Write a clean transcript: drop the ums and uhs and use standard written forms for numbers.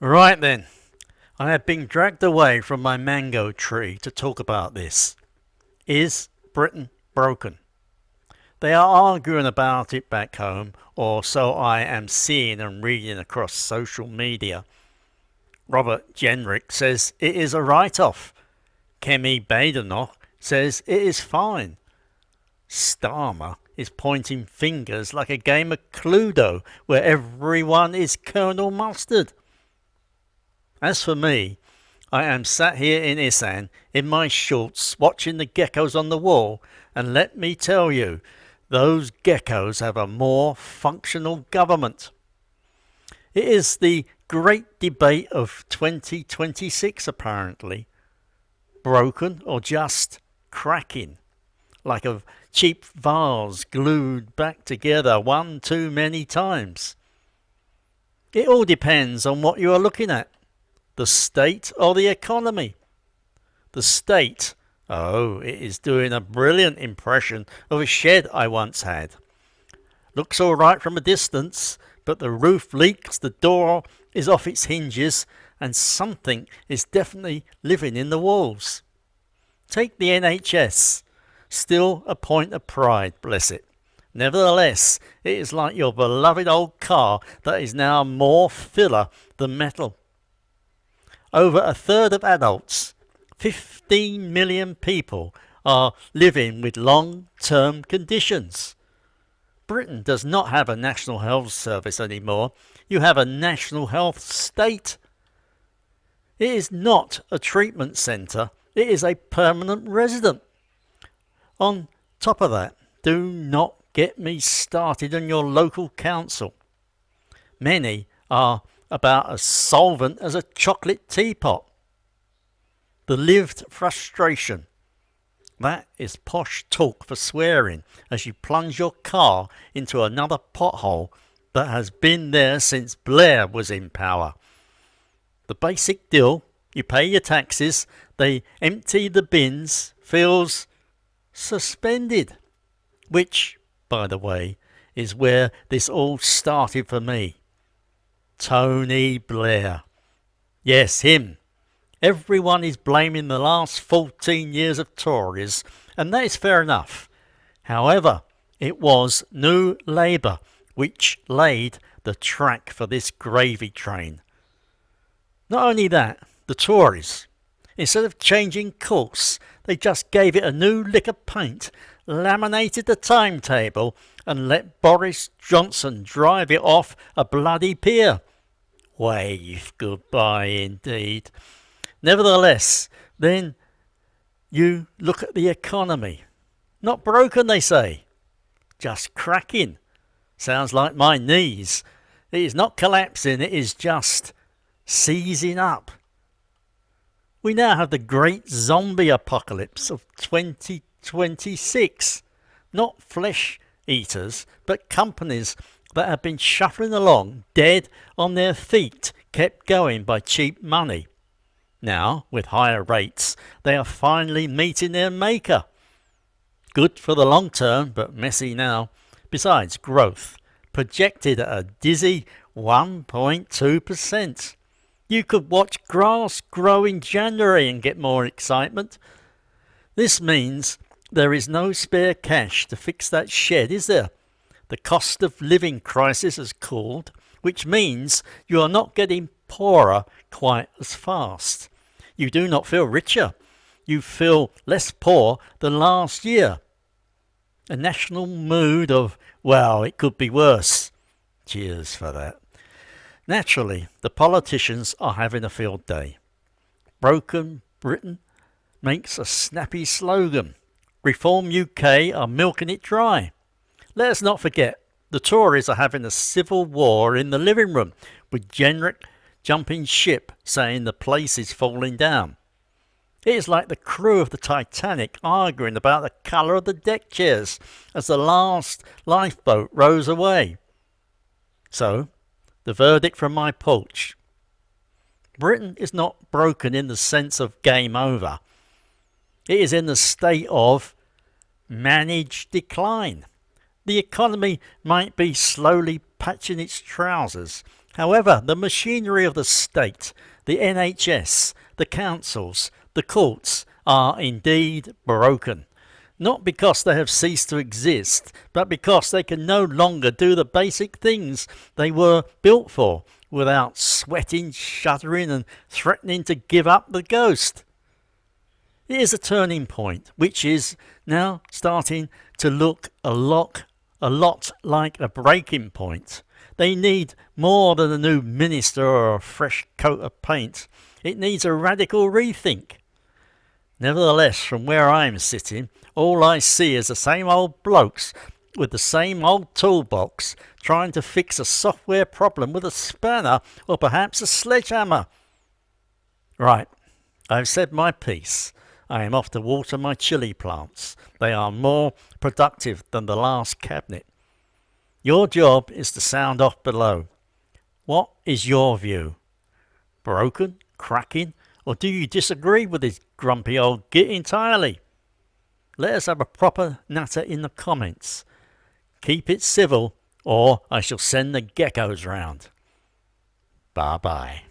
Right then, I have been dragged away from my mango tree to talk about this. Is Britain broken? They are arguing about it back home, or so I am seeing and reading across social media. Robert Jenrick says it is a write-off. Kemi Badenoch says it is fine. Starmer is pointing fingers like a game of Cluedo where everyone is Colonel Mustard. As for me, I am sat here in Isaan in my shorts watching the geckos on the wall, and let me tell you, those geckos have a more functional government. It is the great debate of 2026 apparently. Broken or just cracking, like a cheap vase glued back together one too many times. It all depends on what you are looking at. The state or the economy? The state, oh, it is doing a brilliant impression of a shed I once had. Looks all right from a distance, but the roof leaks, the door is off its hinges, and something is definitely living in the walls. Take the NHS. Still a point of pride, bless it. Nevertheless, it is like your beloved old car that is now more filler than metal. Over a third of adults, 15 million people, are living with long-term conditions. Britain does not have a national health service anymore. You have a national health state. It is not a treatment centre. It is a permanent resident. On top of that, do not get me started on your local council. Many are about as solvent as a chocolate teapot. The lived frustration. That is posh talk for swearing as you plunge your car into another pothole that has been there since Blair was in power. The basic deal, you pay your taxes, they empty the bins, feels suspended. Which, by the way, is where this all started for me. Tony Blair. Yes, him. Everyone is blaming the last 14 years of Tories, and that is fair enough. However, it was New Labour which laid the track for this gravy train. Not only that, the Tories, instead of changing course, they just gave it a new lick of paint, laminated the timetable, and let Boris Johnson drive it off a bloody pier. Wave goodbye indeed. Nevertheless, then you look at the economy. Not broken, they say. Just cracking. Sounds like my knees. It is not collapsing, it is just seizing up. We now have the great zombie apocalypse of 2026. Not flesh eaters, but companies that have been shuffling along dead on their feet, kept going by cheap money. Now, with higher rates, they are finally meeting their maker. Good for the long term, but messy now. Besides, growth projected at a dizzy 1.2%. You could watch grass grow in January and get more excitement. This means there is no spare cash to fix that shed, is there? The cost of living crisis has cooled, which means you are not getting poorer quite as fast. You do not feel richer. You feel less poor than last year. A national mood of, well, it could be worse. Cheers for that. Naturally, the politicians are having a field day. Broken Britain makes a snappy slogan. Reform UK are milking it dry. Let us not forget, the Tories are having a civil war in the living room, with Jenrick jumping ship saying the place is falling down. It is like the crew of the Titanic arguing about the colour of the deck chairs as the last lifeboat rows away. So, the verdict from my porch. Britain is not broken in the sense of game over. It is in the state of managed decline. The economy might be slowly patching its trousers, However, the machinery of the state, the NHS, the councils, the courts are indeed broken. Not because they have ceased to exist, but because they can no longer do the basic things they were built for without sweating, shuddering, and threatening to give up the ghost. It is a turning point, which is now starting to look a lot like a breaking point. They need more than a new minister or a fresh coat of paint. It needs a radical rethink. Nevertheless, from where I am sitting, all I see is the same old blokes with the same old toolbox trying to fix a software problem with a spanner or perhaps a sledgehammer. Right, I've said my piece. I am off to water my chili plants. They are more productive than the last cabinet. Your job is to sound off below. What is your view? Broken? Cracking? Or do you disagree with this grumpy old git entirely? Let us have a proper natter in the comments. Keep it civil, or I shall send the geckos round. Bye bye.